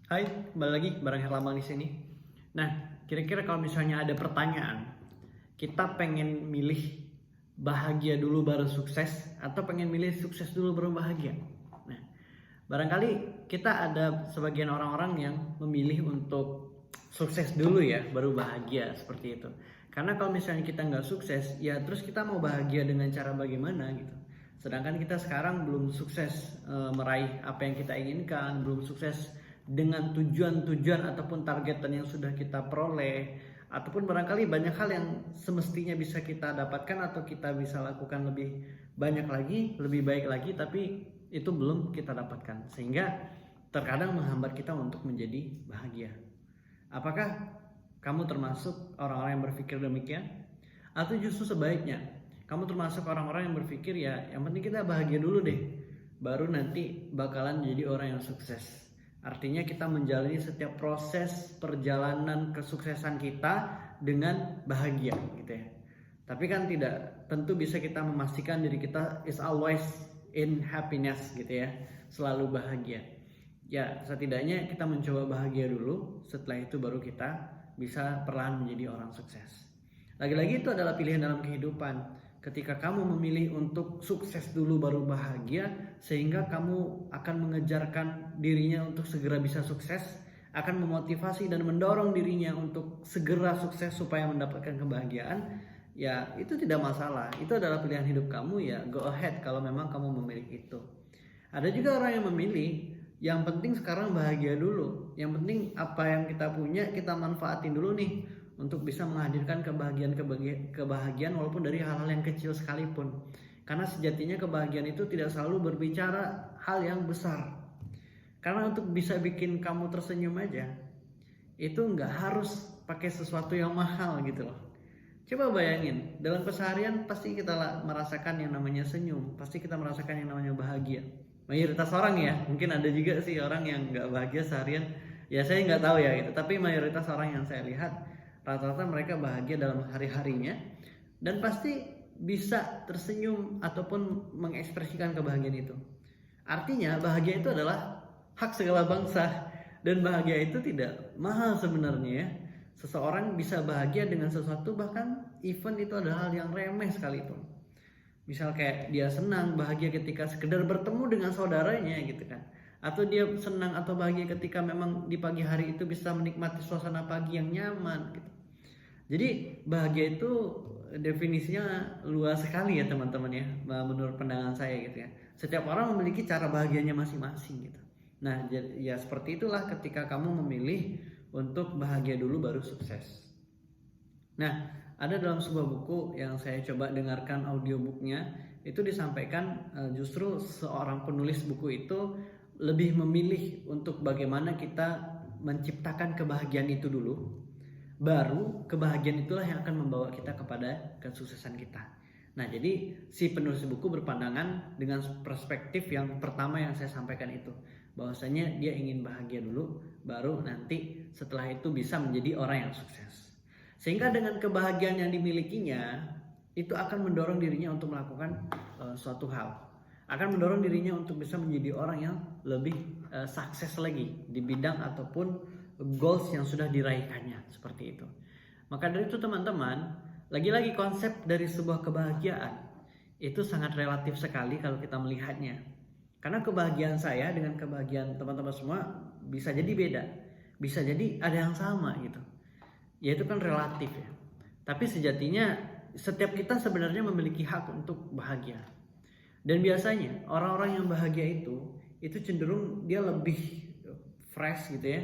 Hai, kembali lagi bareng Herlambang di sini. Nah, kira-kira kalau misalnya ada pertanyaan, kita pengen milih bahagia dulu baru sukses atau pengen milih sukses dulu baru bahagia? Nah, barangkali kita ada sebagian orang-orang yang memilih untuk sukses dulu ya, baru bahagia seperti itu. Karena kalau misalnya kita nggak sukses, ya terus kita mau bahagia dengan cara bagaimana gitu. Sedangkan kita sekarang belum sukses meraih apa yang kita inginkan, belum sukses dengan tujuan-tujuan ataupun targetan yang sudah kita peroleh, ataupun barangkali banyak hal yang semestinya bisa kita dapatkan atau kita bisa lakukan lebih banyak lagi, lebih baik lagi, tapi itu belum kita dapatkan, sehingga terkadang menghambat kita untuk menjadi bahagia. Apakah kamu termasuk orang-orang yang berpikir demikian? Atau justru sebaliknya, kamu termasuk orang-orang yang berpikir ya yang penting kita bahagia dulu deh, baru nanti bakalan jadi orang yang sukses. Artinya kita menjalani setiap proses perjalanan kesuksesan kita dengan bahagia gitu ya. Tapi kan tidak tentu bisa kita memastikan diri kita is always in happiness gitu ya, selalu bahagia. Ya setidaknya kita mencoba bahagia dulu, setelah itu baru kita bisa perlahan menjadi orang sukses. Lagi-lagi itu adalah pilihan dalam kehidupan. Ketika kamu memilih untuk sukses dulu baru bahagia, sehingga kamu akan mengejarkan dirinya untuk segera bisa sukses, akan memotivasi dan mendorong dirinya untuk segera sukses supaya mendapatkan kebahagiaan, ya itu tidak masalah. Itu adalah pilihan hidup kamu, ya go ahead kalau memang kamu memilih itu. Ada juga orang yang memilih yang penting sekarang bahagia dulu, yang penting apa yang kita punya kita manfaatin dulu nih untuk bisa menghadirkan kebahagiaan walaupun dari hal-hal yang kecil sekalipun. Karena sejatinya kebahagiaan itu tidak selalu berbicara hal yang besar. Karena untuk bisa bikin kamu tersenyum aja, itu nggak harus pakai sesuatu yang mahal gitu loh. Coba bayangin, dalam keseharian pasti kita merasakan yang namanya senyum, pasti kita merasakan yang namanya bahagia. Mayoritas orang ya, mungkin ada juga sih orang yang nggak bahagia seharian. Ya saya nggak tahu ya gitu, tapi mayoritas orang yang saya lihat rata-rata mereka bahagia dalam hari-harinya dan pasti bisa tersenyum ataupun mengekspresikan kebahagiaan itu. Artinya bahagia itu adalah hak segala bangsa dan bahagia itu tidak mahal sebenarnya ya. Seseorang bisa bahagia dengan sesuatu bahkan even itu adalah hal yang remeh sekalipun. Misal kayak dia senang bahagia ketika sekedar bertemu dengan saudaranya gitu kan. Atau dia senang atau bahagia ketika memang di pagi hari itu bisa menikmati suasana pagi yang nyaman gitu. Jadi bahagia itu definisinya luas sekali ya teman-teman ya, menurut pandangan saya gitu ya. Setiap orang memiliki cara bahagianya masing-masing gitu. Nah ya seperti itulah ketika kamu memilih untuk bahagia dulu baru sukses. Nah ada dalam sebuah buku yang saya coba dengarkan audiobooknya, itu disampaikan justru seorang penulis buku itu lebih memilih untuk bagaimana kita menciptakan kebahagiaan itu dulu, baru kebahagiaan itulah yang akan membawa kita kepada kesuksesan kita. Nah jadi si penulis buku berpandangan dengan perspektif yang pertama yang saya sampaikan itu, bahwasanya dia ingin bahagia dulu, baru nanti setelah itu bisa menjadi orang yang sukses. Sehingga dengan kebahagiaan yang dimilikinya itu akan mendorong dirinya untuk melakukan suatu hal, akan mendorong dirinya untuk bisa menjadi orang yang lebih sukses lagi di bidang ataupun goals yang sudah diraihkannya, seperti itu. Maka dari itu teman-teman, lagi-lagi konsep dari sebuah kebahagiaan itu sangat relatif sekali kalau kita melihatnya. Karena kebahagiaan saya dengan kebahagiaan teman-teman semua bisa jadi beda, bisa jadi ada yang sama gitu. Ya itu kan relatif ya. Tapi sejatinya setiap kita sebenarnya memiliki hak untuk bahagia. Dan biasanya orang-orang yang bahagia itu cenderung dia lebih fresh gitu ya,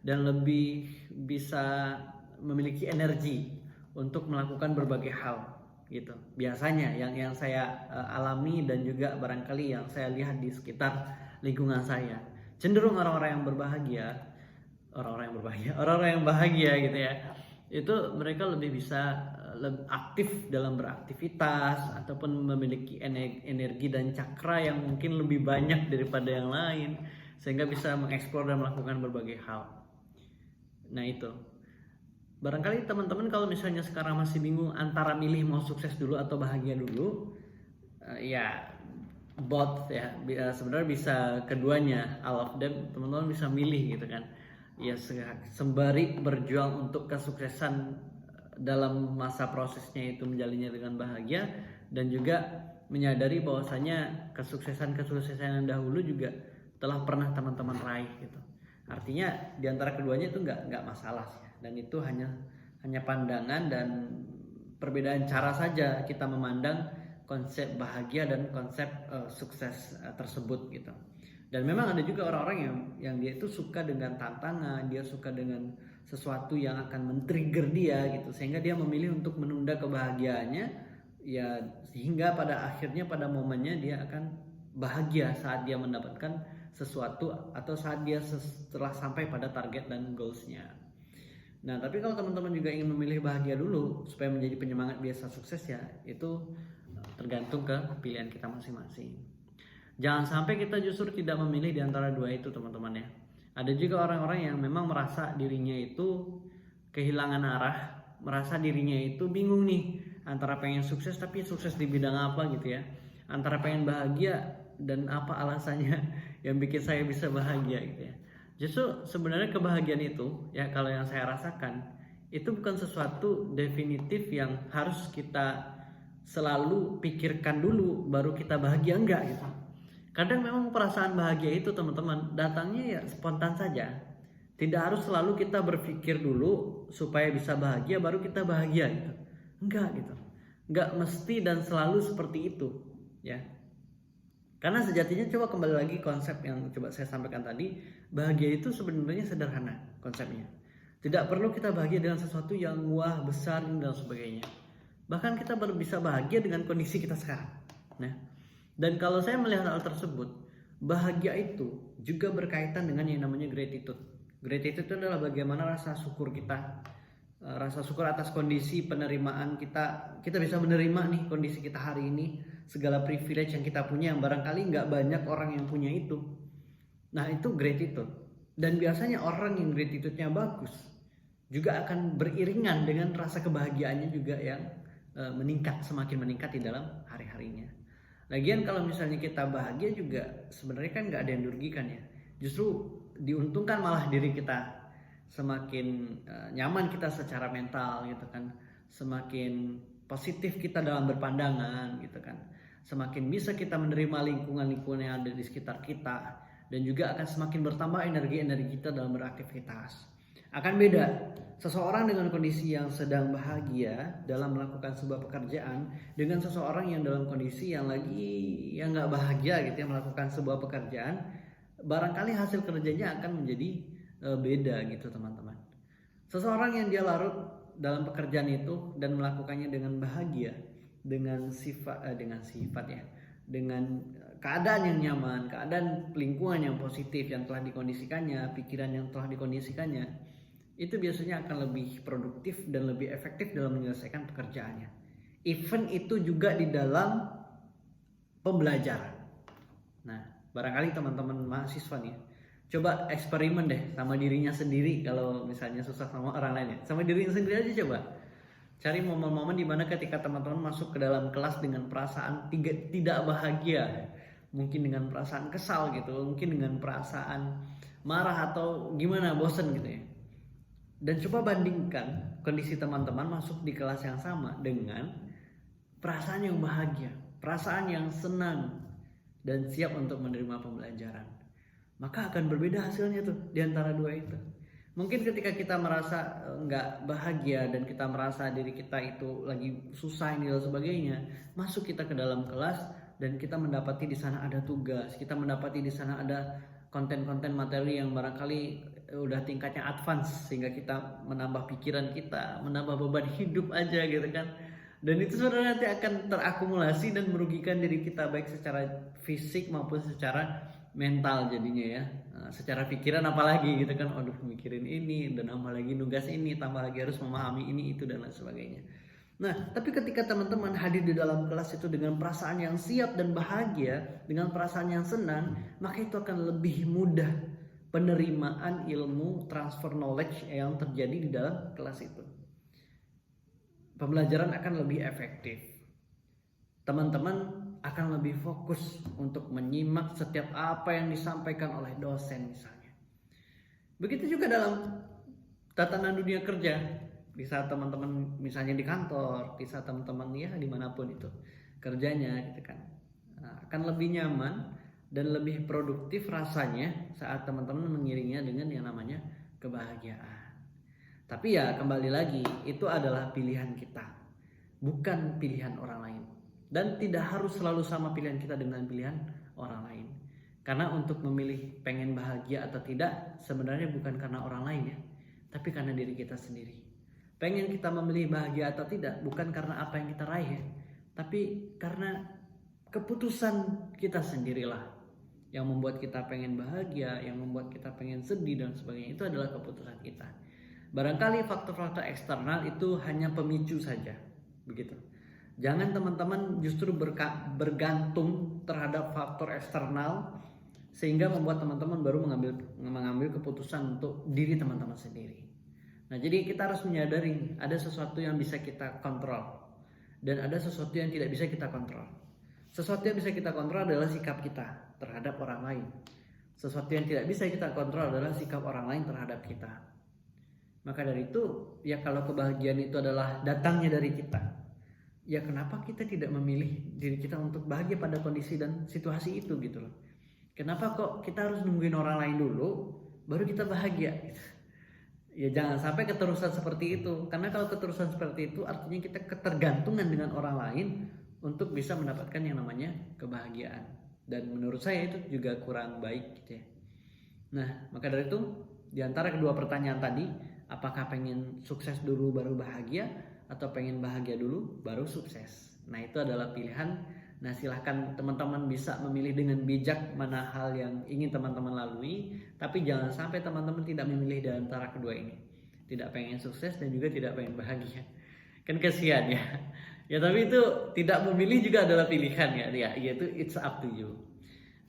dan lebih bisa memiliki energi untuk melakukan berbagai hal gitu. Biasanya yang saya alami dan juga barangkali yang saya lihat di sekitar lingkungan saya, cenderung orang-orang yang bahagia gitu ya, itu mereka lebih bisa lebih aktif dalam beraktivitas ataupun memiliki energi dan cakra yang mungkin lebih banyak daripada yang lain, sehingga bisa mengeksplor dan melakukan berbagai hal. Nah itu, barangkali teman-teman kalau misalnya sekarang masih bingung antara milih mau sukses dulu atau bahagia dulu, ya both ya, sebenarnya bisa keduanya, all of them, teman-teman bisa milih gitu kan. ya sembari berjuang untuk kesuksesan dalam masa prosesnya itu menjalannya dengan bahagia, dan juga menyadari bahwasanya kesuksesan yang dahulu juga telah pernah teman-teman raih gitu. Artinya di antara keduanya itu nggak masalah sih, dan itu hanya pandangan dan perbedaan cara saja kita memandang konsep bahagia dan konsep sukses tersebut gitu. Dan memang ada juga orang-orang yang dia itu suka dengan tantangan, dia suka dengan sesuatu yang akan men-trigger dia gitu, sehingga dia memilih untuk menunda kebahagiaannya, ya sehingga pada akhirnya pada momennya dia akan bahagia saat dia mendapatkan sesuatu atau saat dia setelah sampai pada target dan goalsnya. Nah, tapi kalau teman-teman juga ingin memilih bahagia dulu supaya menjadi penyemangat biasa sukses, ya itu tergantung ke pilihan kita masing-masing. Jangan sampai kita justru tidak memilih di antara dua itu, teman-teman ya. Ada juga orang-orang yang memang merasa dirinya itu kehilangan arah, merasa dirinya itu bingung nih antara pengen sukses tapi sukses di bidang apa gitu ya, antara pengen bahagia dan apa alasannya yang bikin saya bisa bahagia gitu ya. Justru sebenarnya kebahagiaan itu ya, kalau yang saya rasakan itu bukan sesuatu definitif yang harus kita selalu pikirkan dulu baru kita bahagia, enggak gitu. Kadang memang perasaan bahagia itu teman-teman datangnya ya spontan saja. Tidak harus selalu kita berpikir dulu supaya bisa bahagia baru kita bahagia gitu. Enggak gitu. Enggak mesti dan selalu seperti itu ya. Karena sejatinya coba kembali lagi konsep yang coba saya sampaikan tadi, bahagia itu sebenarnya sederhana konsepnya. Tidak perlu kita bahagia dengan sesuatu yang wah besar dan sebagainya. Bahkan kita bisa bahagia dengan kondisi kita sekarang. Nah, dan kalau saya melihat hal tersebut, bahagia itu juga berkaitan dengan yang namanya gratitude. Gratitude itu adalah bagaimana rasa syukur kita, rasa syukur atas kondisi penerimaan kita. Kita bisa menerima nih kondisi kita hari ini, segala privilege yang kita punya yang barangkali nggak banyak orang yang punya itu. Nah, itu gratitude. Dan biasanya orang yang gratitude-nya bagus juga akan beriringan dengan rasa kebahagiaannya juga yang meningkat, semakin meningkat di dalam hari-harinya. Lagian kalau misalnya kita bahagia juga sebenarnya kan nggak ada yang dirugikan ya. Justru diuntungkan malah diri kita. Semakin nyaman kita secara mental gitu kan. Semakin positif kita dalam berpandangan gitu kan. Semakin bisa kita menerima lingkungan-lingkungan yang ada di sekitar kita. Dan juga akan semakin bertambah energi-energi kita dalam beraktivitas. Akan beda seseorang dengan kondisi yang sedang bahagia dalam melakukan sebuah pekerjaan dengan seseorang yang dalam kondisi yang nggak bahagia gitu ya melakukan sebuah pekerjaan, barangkali hasil kerjanya akan menjadi beda gitu teman-teman. Seseorang yang dia larut dalam pekerjaan itu dan melakukannya dengan bahagia, dengan sifat ya, dengan keadaan yang nyaman, keadaan lingkungan yang positif yang telah dikondisikannya, pikiran yang telah dikondisikannya, itu biasanya akan lebih produktif dan lebih efektif dalam menyelesaikan pekerjaannya. Even itu juga di dalam pembelajaran. Nah, barangkali teman-teman mahasiswa nih, coba eksperimen deh sama dirinya sendiri. Kalau misalnya susah sama orang lain ya, sama dirinya sendiri aja coba. Cari momen-momen dimana ketika teman-teman masuk ke dalam kelas dengan perasaan tidak bahagia, mungkin dengan perasaan kesal gitu, mungkin dengan perasaan marah atau gimana, bosen gitu ya. Dan coba bandingkan kondisi teman-teman masuk di kelas yang sama dengan perasaan yang bahagia, perasaan yang senang dan siap untuk menerima pembelajaran. Maka akan berbeda hasilnya tuh di antara dua itu. Mungkin ketika kita merasa nggak bahagia dan kita merasa diri kita itu lagi susah ini dan sebagainya, masuk kita ke dalam kelas dan kita mendapati di sana ada tugas, kita mendapati di sana ada konten-konten materi yang barangkali udah tingkatnya advance sehingga kita menambah pikiran kita, menambah beban hidup aja gitu kan. Dan itu sebenarnya nanti akan terakumulasi dan merugikan diri kita baik secara fisik maupun secara mental jadinya ya. Secara pikiran apalagi gitu kan, aduh mikirin ini dan tambah lagi nugas ini, tambah lagi harus memahami ini itu dan lain sebagainya. Nah, tapi ketika teman-teman hadir di dalam kelas itu dengan perasaan yang siap dan bahagia, dengan perasaan yang senang, maka itu akan lebih mudah penerimaan ilmu, transfer knowledge yang terjadi di dalam kelas itu. Pembelajaran akan lebih efektif. Teman-teman akan lebih fokus untuk menyimak setiap apa yang disampaikan oleh dosen misalnya. Begitu juga dalam tatanan dunia kerja. Di saat teman-teman misalnya di kantor, di saat teman-teman ya dimanapun itu kerjanya gitu kan, akan lebih nyaman dan lebih produktif rasanya saat teman-teman mengiringnya dengan yang namanya kebahagiaan. Tapi ya kembali lagi, itu adalah pilihan kita, bukan pilihan orang lain. Dan tidak harus selalu sama pilihan kita dengan pilihan orang lain. Karena untuk memilih pengen bahagia atau tidak sebenarnya bukan karena orang lain ya, tapi karena diri kita sendiri. Pengen kita memilih bahagia atau tidak bukan karena apa yang kita raih ya, tapi karena keputusan kita sendirilah yang membuat kita pengen bahagia, yang membuat kita pengen sedih dan sebagainya. Itu adalah keputusan kita. Barangkali faktor-faktor eksternal itu hanya pemicu saja, begitu. Jangan teman-teman justru bergantung terhadap faktor eksternal sehingga membuat teman-teman baru mengambil keputusan untuk diri teman-teman sendiri. Nah, jadi kita harus menyadari ada sesuatu yang bisa kita kontrol dan ada sesuatu yang tidak bisa kita kontrol. Sesuatu yang bisa kita kontrol adalah sikap kita terhadap orang lain. Sesuatu yang tidak bisa kita kontrol adalah sikap orang lain terhadap kita. Maka dari itu, ya kalau kebahagiaan itu adalah datangnya dari kita, ya kenapa kita tidak memilih diri kita untuk bahagia pada kondisi dan situasi itu gitu loh. Kenapa kok kita harus nungguin orang lain dulu baru kita bahagia gitu. Ya jangan sampai keterusan seperti itu. Karena kalau keterusan seperti itu artinya kita ketergantungan dengan orang lain untuk bisa mendapatkan yang namanya kebahagiaan. Dan menurut saya itu juga kurang baik gitu ya. Nah, maka dari itu di antara kedua pertanyaan tadi, apakah pengen sukses dulu baru bahagia atau pengen bahagia dulu baru sukses? Nah, itu adalah pilihan. Nah, silahkan teman-teman bisa memilih dengan bijak mana hal yang ingin teman-teman lalui. Tapi jangan sampai teman-teman tidak memilih di antara kedua ini. Tidak pengen sukses dan juga tidak pengen bahagia. Kan kasihan ya. Ya tapi itu tidak memilih juga adalah pilihan ya. Yaitu it's up to you.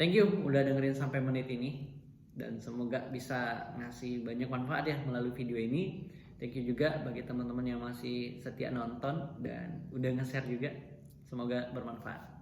Thank you udah dengerin sampai menit ini. Dan semoga bisa ngasih banyak manfaat ya melalui video ini. Thank you juga bagi teman-teman yang masih setia nonton dan udah nge-share juga. Semoga bermanfaat.